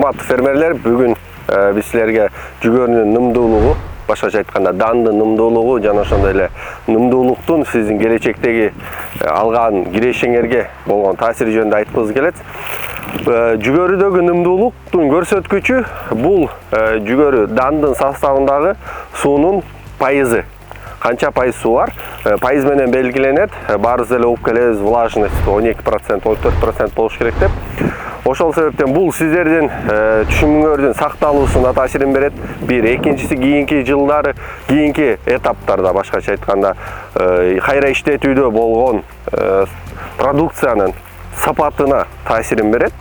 Урматтуу фермерлер, бүгүн биз силерге жүгөрүнүн нымдуулугу, башкача айтканда дандын нымдуулугу жана ошондой эле нымдуулуктун сиздин келечектеги алган кирешеңерге болгон таасири жөнүндө айткыбыз келет. Жүгөрүдөгү нымдуулуктун көрсөткүчү бул жүгөрү дандын составындагы суунун пайызы. Канча пайыз суу бар? Пайыз менен белгиленет. Баарыбыз эле угуп келебиз, влажность 12%, 14% болуш керек деп. Ошол себептен бул сиздердин түшүмүңөрдүн сакталуусуна таасирин берет. Бир, экинчиси кийинки жылдары, кийинки этаптарда, башкача айтканда, кайра иштетүүдө болгон продукциянын сапатына таасирин берет.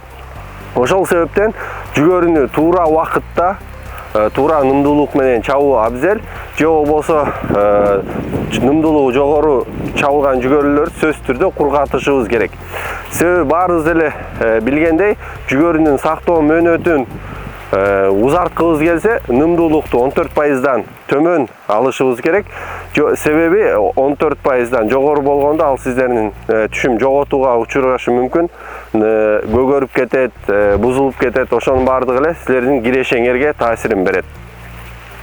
Ошол себептен жүгөрүнү туура убакытта, туура нымдуулук менен чабуу абзел. Же болбосо нымдуулугу жогору чабылган жүгөрүлөрдү сөзсүз түрдө кургатышыбыз керек. Себеби баарыбыз эле билгендей, жүгөрүнүн сактоо мөөнөтүн узарткыбыз келсе, нымдуулукту 14%дан төмөн алышыбыз керек. Себеби 14%дан жогору болгондо ал сиздердин түшүм жоготууга учурашы мүмкүн, көгөрүп кетет, бузулуп кетет. Ошонун баардыгы эле силердин кирешеңерге таасирин берет.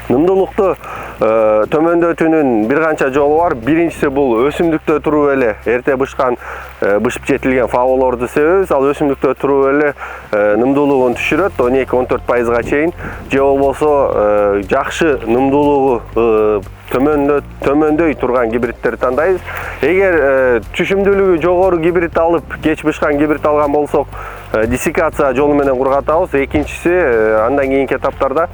Нымдуулукту төмөндөтүүнүн бир канча жолу бар. Биринчиси бул өсүмдүктө туруп эле эрте бышып жетилген фаолорду себебиз. Ал өсүмдүктө туруп эле нымдуулугун түшүрөт 12-14%га чейин. Же болбосо жакшы нымдуулугу төмөндөй турган гибридтерди тандайбыз. Эгер түшүмдүүлүгү жогору гибрид алып, кеч бышкан гибрид алган болсок, диссекация жолу менен кургатабыз. Экинчиси, андан кийинки этаптарда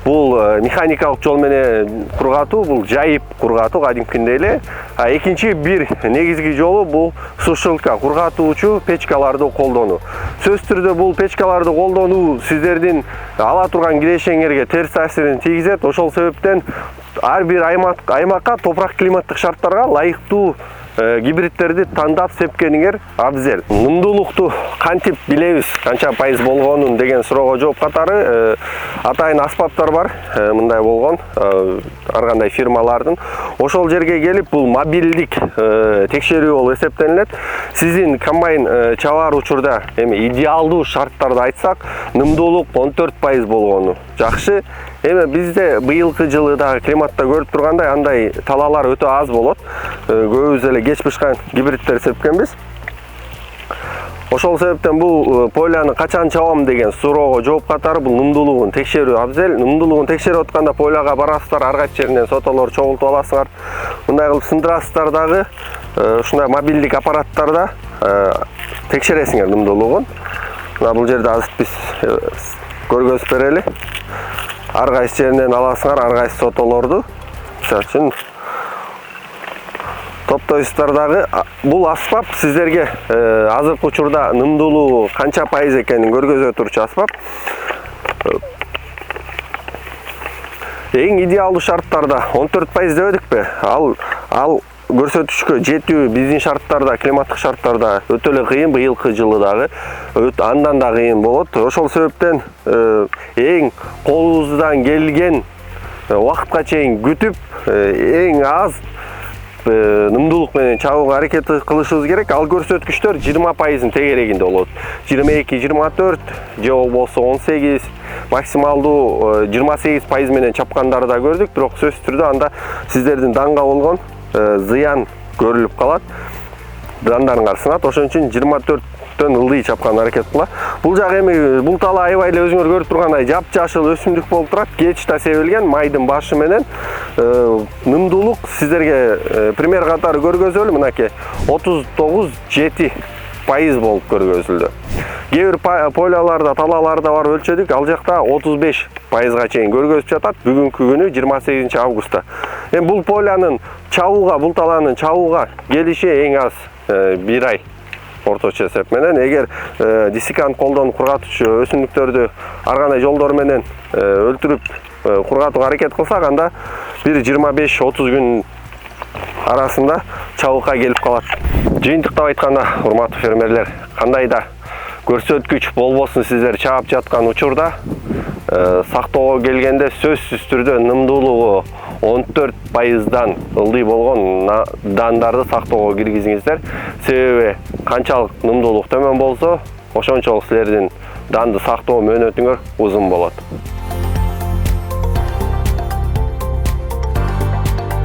бул механикалык жол менен кургатуу, бул жайып кургатуу кадимкидей эле. Экинчи бир негизги жолу бул сушилка, кургатуучу печкаларды колдонуу. Сөзсүз түрдө бул печкаларды колдонуу сиздердин ала турган кирешеңерге терс таасирин тийгизет. Ошол себептен ар бир аймакка, топурак климаттык шарттарга ылайыктуу гибридтерди тандап сепкениңер абзел. Нымдуулукту кантип билебиз, канча пайыз болгонун деген суроого жооп катары атайын аспаптар бар, мындай болгон ар кандай фирмалардын. Ошол жерге келип, бул мобилдик текшерүү болуп эсептелинет. Сиздин комбайн чабаар учурда эми идеалдуу шарттарды айтсак, нымдуулук 14% болгону жакшы. Эми бизде быйылкы жылы дагы климатта көрүп тургандай андай талаалар өтө аз болот. Көбүбүз эле кеч бышкан гибридтер сепкенбиз. Ошол себептен бул поляны качан чабам деген суроого жооп катары бул нымдуулугун текшерүү абзел. Нымдуулугун текшерип атканда поляга барасыздар, ар кайсы жеринен сотолор чогултуп аласыңар. Мындай кылып сындырасыздар дагы, ушундай мобилдик аппараттарда текшересиңер нымдуулугун. Мына бул жерде азыр биз көргөзүп берели. Ар кайсы жеринен аласыңар, ар кайсы сотолорду. Мисалы үчүн топтойсуздар дагы. Бул аспап сиздерге азыркы учурда нымдуулугу канча пайыз экенин көргөзө турчу аспап. Эң идеалдуу шарттарда 14% дебедикпи? Ал көрсөтүшкө жетүү биздин шарттарда, климаттык шарттарда өтө эле кыйын, быйылкы жылы дагы андан да кыйын болот. Ошол себептен эң колубуздан келген убакытка чейин күтүп, эң аз нымдуулук менен чабууга аракет кылышыбыз керек. Ал көрсөткүчтөр 20%-ын тегерегинде болот. 22, 24 же болбосо 18, максималдуу 28% менен чапкандарды да көрдүк. Бирок сөзсүз түрдө анда сиздердин данга болгон зыян көрүлүп калат. Дандарыңар сынат. Ошон үчүн 24-төн ылдый чапкан аракет кыла. Бул жак эми бул тала аябай эле өзүңөр көрүп тургандай жапжашыл өсүмдүк болуп турат. Кеч та себилген майдын башы менен нымдуулук сиздерге пример катары көргөзөлү. Мынакей 39,7% болуп көргөзүлдү. Кээ бир поляларда, талааларда бар өлчөдүк, ал жакта 35%га чейин көргөзүп жатат. Бүгүнкү күнү 28 августта. Эми бул полянын чабууга, бул талаанын чабууга келиши эң аз 1 ай орточо эсеп менен. Эгер диссекант колдонуп кургатуучу өсүмдүктөрдү ар кандай жолдор менен өлтүрүп кургатууга аракет кылсак, анда бир 25-30 күн арасында чабукка келип калат. Жыйынтыктап айтканда, урматтуу фермерлер, кандай да көрсөткүч болбосун сиздер чаап жаткан учурда сактоого келгенде сөзсүз түрдө нымдуулугу 14%дан ылдый болгон дандарды сактоого киргизиңиздер. Себеби канчалык нымдуулук төмөн болсо, ошончолук силердин данды сактоо мөөнөтүңөр узун болот.